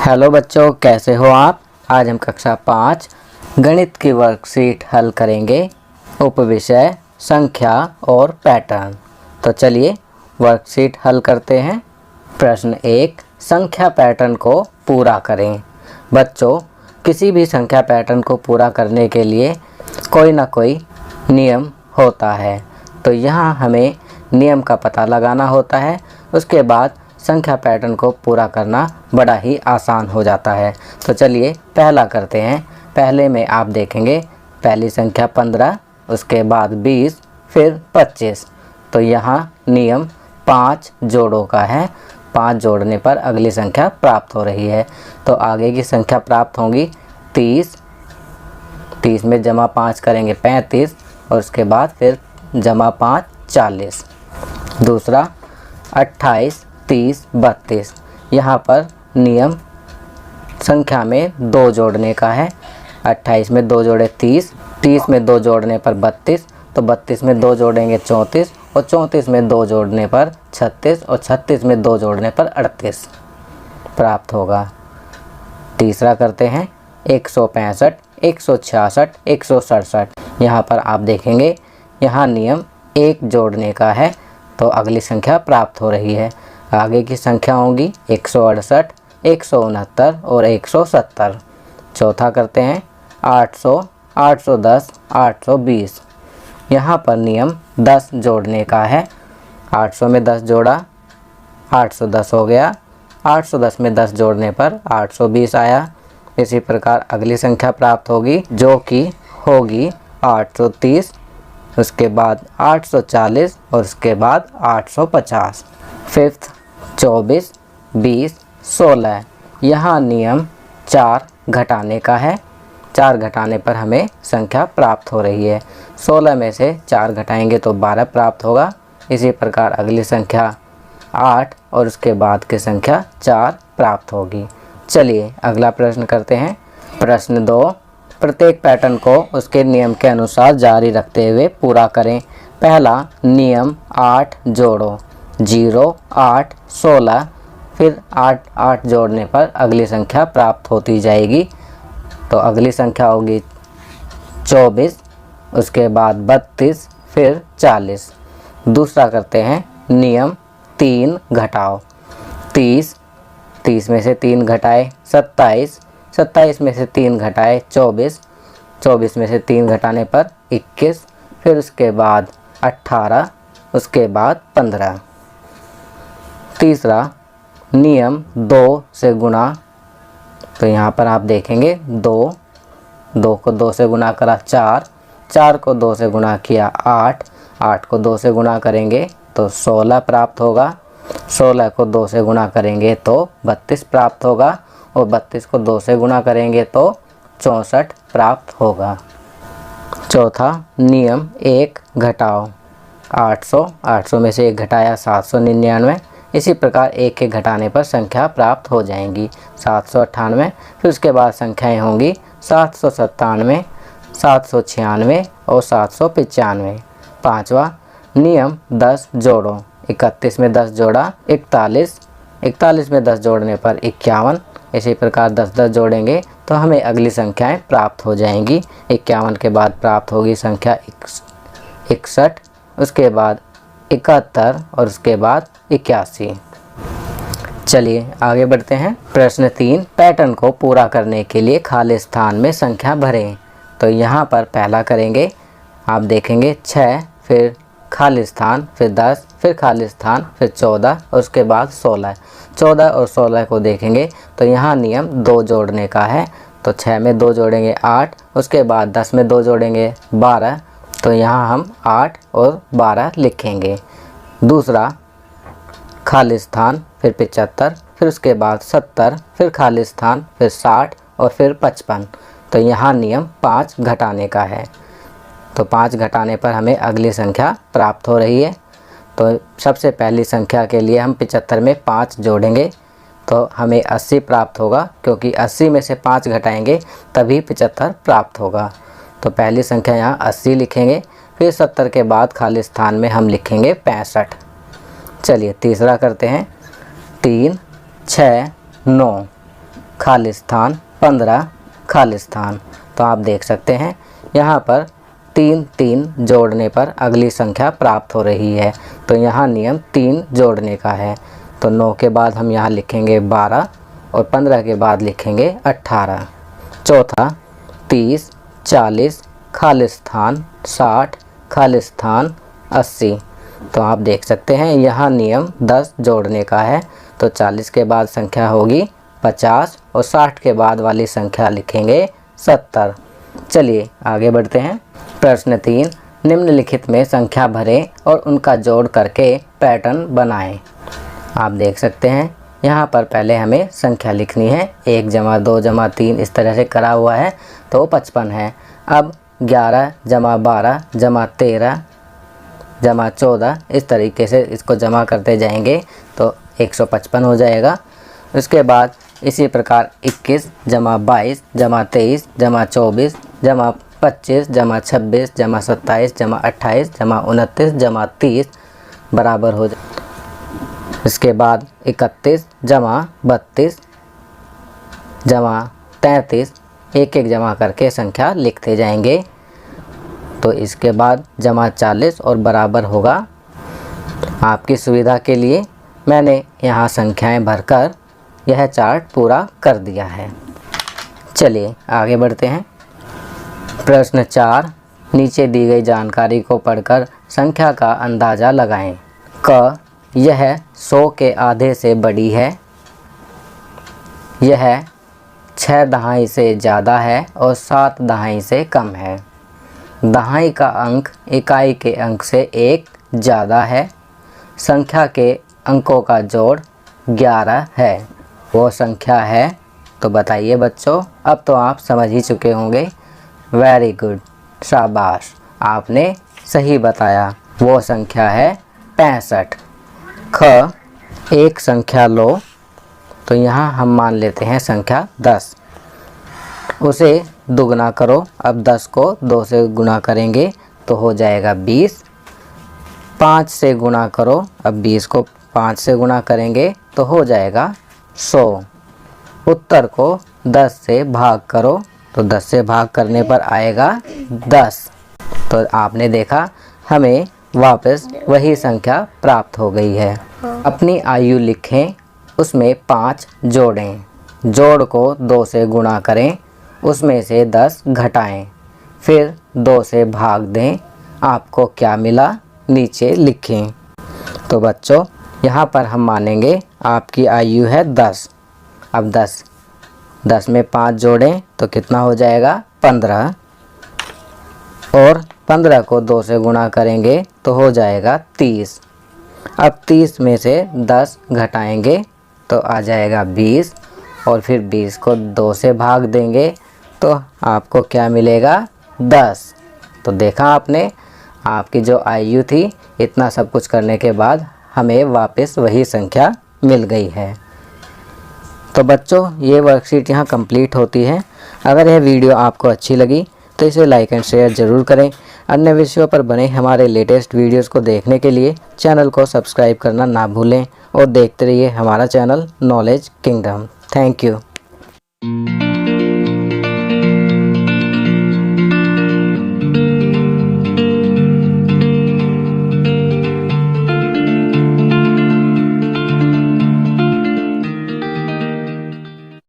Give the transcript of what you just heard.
Hello बच्चों, कैसे हो आप। आज हम कक्षा 5 गणित की वर्कशीट हल करेंगे। उपविषय संख्या और पैटर्न। तो चलिए वर्कशीट हल करते हैं। प्रश्न 1, संख्या पैटर्न को पूरा करें। बच्चों, किसी भी संख्या पैटर्न को पूरा करने के लिए कोई ना कोई नियम होता है। तो यहाँ हमें नियम का पता लगाना होता है। उसके बाद संख्या पैटर्न को पूरा करना बड़ा ही आसान हो जाता है। तो चलिए पहला करते हैं। पहले में आप देखेंगे पहली संख्या 15, उसके बाद 20, फिर 25। तो यहाँ नियम 5 जोड़ों का है। 5 जोड़ने पर अगली संख्या प्राप्त हो रही है। तो आगे की संख्या प्राप्त होंगी 30। 30 में जमा 5 करेंगे 35, और उसके बाद फिर जमा 5 40। दूसरा 28, 30, 32। यहाँ पर नियम संख्या में 2 जोड़ने का है। 28 में 2 जोड़े 30, 30 में 2 जोड़ने पर 32, तो 32 में 2 जोड़ेंगे 34, और 34 में 2 जोड़ने पर 36, और 36 में 2 जोड़ने पर 38 प्राप्त होगा। तीसरा करते हैं 165, 166, 167। यहाँ पर आप देखेंगे यहाँ नियम 1 जोड़ने का है, तो अगली संख्या प्राप्त हो रही है। आगे की संख्या होंगी 168, 169 और 170। चौथा करते हैं 800, 810, 820। यहाँ पर नियम 10 जोड़ने का है। 800 में 10 जोड़ा 810 हो गया। 810 में 10 जोड़ने पर 820 आया। इसी प्रकार अगली संख्या प्राप्त होगी, जो कि होगी 830, उसके बाद 840 और उसके बाद 850। फिफ्थ 24, 20, 16। यहाँ नियम 4 घटाने का है। 4 घटाने पर हमें संख्या प्राप्त हो रही है। 16 में से 4 घटाएंगे तो 12 प्राप्त होगा। इसी प्रकार अगली संख्या 8 और उसके बाद की संख्या 4 प्राप्त होगी। चलिए अगला प्रश्न करते हैं। प्रश्न 2, प्रत्येक पैटर्न को उसके नियम के अनुसार जारी रखते हुए पूरा करें। पहला नियम 8 जोड़ो, 0, 8, 16, फिर 8 8 जोड़ने पर अगली संख्या प्राप्त होती जाएगी। तो अगली संख्या होगी 24, उसके बाद 32, फिर 40। दूसरा करते हैं नियम 3 घटाओ, 30, 30 में से 3 घटाए 27, 27 में से 3 घटाए 24, 24 में से 3 घटाने पर 21, फिर उसके बाद 18, उसके बाद 15। तीसरा नियम 2 से गुणा। तो यहाँ पर आप देखेंगे 2 को 2 से गुणा करा 4, 4 को 2 से गुणा किया 8, 8 को 2 से गुणा करेंगे तो 16 प्राप्त होगा। 16 को 2 से गुणा करेंगे तो 32 प्राप्त होगा, और 32 को 2 से गुणा करेंगे तो 64 प्राप्त होगा। चौथा नियम 1 घटाओ, 800, 800 में से 1 घटाया 799। इसी प्रकार 1 के घटाने पर संख्या प्राप्त हो जाएंगी 798। फिर उसके बाद संख्याएं होंगी 797, 796 और 795। पाँचवा नियम 10 जोड़ो, 31 में 10 जोड़ा 41, 41 में 10 जोड़ने पर 51। इसी प्रकार 10 जोड़ेंगे तो हमें अगली संख्याएं प्राप्त हो जाएंगी। 51 के बाद प्राप्त होगी संख्या 61, उसके बाद 71 और उसके बाद 81। चलिए आगे बढ़ते हैं। प्रश्न 3, पैटर्न को पूरा करने के लिए खाली स्थान में संख्या भरें। तो यहाँ पर पहला करेंगे, आप देखेंगे 6, फिर खाली स्थान, फिर 10, फिर खाली स्थान, फिर 14 और उसके बाद 16। 14 और 16 को देखेंगे तो यहाँ नियम 2 जोड़ने का है। तो 6 में 2 जोड़ेंगे 8, उसके बाद 10 में 2 जोड़ेंगे 12। तो यहाँ हम 8 और 12 लिखेंगे। दूसरा खाली स्थान, फिर 75, फिर उसके बाद 70, फिर खाली स्थान, फिर 60 और फिर 55। तो यहाँ नियम 5 घटाने का है। तो 5 घटाने पर हमें अगली संख्या प्राप्त हो रही है। तो सबसे पहली संख्या के लिए हम 75 में 5 जोड़ेंगे तो हमें 80 प्राप्त होगा, क्योंकि 80 में से 5 घटाएंगे तभी 75 प्राप्त होगा। तो पहली संख्या यहाँ 80 लिखेंगे। फिर 70 के बाद खाली स्थान में हम लिखेंगे 65। चलिए तीसरा करते हैं। 3, 6, 9 खालिस्तान, 15 खालिस्तान। तो आप देख सकते हैं यहाँ पर 3 3 जोड़ने पर अगली संख्या प्राप्त हो रही है। तो यहाँ नियम 3 जोड़ने का है। तो 9 के बाद हम यहाँ लिखेंगे 12 और 15 के बाद लिखेंगे 18। चौथा 30 40 खालिस्तान, 60 खालिस्तान, 80। तो आप देख सकते हैं यहाँ नियम 10 जोड़ने का है। तो 40 के बाद संख्या होगी 50 और 60 के बाद वाली संख्या लिखेंगे 70। चलिए आगे बढ़ते हैं। प्रश्न 3, निम्नलिखित में संख्या भरें और उनका जोड़ करके पैटर्न बनाएं। आप देख सकते हैं यहाँ पर पहले हमें संख्या लिखनी है। 1 जमा 2 जमा 3 इस तरह से करा हुआ है तो 55 है। अब 11 जमा 12 जमा 13 जमा 14 इस तरीके से इसको जमा करते जाएंगे तो 155 हो जाएगा। उसके बाद इसी प्रकार 21 जमा 22 जमा 23 जमा 24 जमा 25 जमा 26 जमा 27 जमा 28 जमा 29 जमा 30 बराबर हो जाए। इसके बाद 31 जमा 32 जमा 33 एक एक जमा करके संख्या लिखते जाएंगे। तो इसके बाद जमा 40 और बराबर होगा। आपकी सुविधा के लिए मैंने यहाँ संख्याएं भरकर यह चार्ट पूरा कर दिया है। चलिए आगे बढ़ते हैं। प्रश्न 4, नीचे दी गई जानकारी को पढ़कर संख्या का अंदाज़ा लगाएं। क, यह 100 के आधे से बड़ी है, यह 6 दहाई से ज़्यादा है और 7 दहाई से कम है। दहाई का अंक इकाई के अंक से 1 ज़्यादा है। संख्या के अंकों का जोड़ 11 है, वो संख्या है। तो बताइए बच्चों, अब तो आप समझ ही चुके होंगे। वेरी गुड, शाबाश, आपने सही बताया। वो संख्या है 65। ख, एक संख्या लो। तो यहाँ हम मान लेते हैं संख्या 10, उसे दुगना करो। अब 10 को 2 से गुणा करेंगे तो हो जाएगा 20। 5 से गुणा करो। अब 20 को 5 से गुणा करेंगे तो हो जाएगा 100। उत्तर को 10 से भाग करो तो 10 से भाग करने पर आएगा 10। तो आपने देखा हमें वापस वही संख्या प्राप्त हो गई है। अपनी आयु लिखें, उसमें 5 जोड़ें। जोड़ को 2 से गुणा करें, उसमें से 10 घटाएं, फिर 2 से भाग दें। आपको क्या मिला नीचे लिखें। तो बच्चों यहाँ पर हम मानेंगे आपकी आयु है 10। अब 10 में 5 जोड़ें तो कितना हो जाएगा 15, और 15 को 2 से गुणा करेंगे तो हो जाएगा 30। अब 30 में से 10 घटाएंगे तो आ जाएगा 20, और फिर 20 को 2 से भाग देंगे तो आपको क्या मिलेगा 10। तो देखा आपने, आपकी जो आयु थी, इतना सब कुछ करने के बाद हमें वापस वही संख्या मिल गई है। तो बच्चों ये वर्कशीट यहाँ कंप्लीट होती है। अगर यह वीडियो आपको अच्छी लगी तो इसे लाइक एंड शेयर ज़रूर करें। अन्य विषयों पर बने हमारे लेटेस्ट वीडियोस को देखने के लिए चैनल को सब्सक्राइब करना ना भूलें और देखते रहिए हमारा channel knowledge kingdom. Thank you.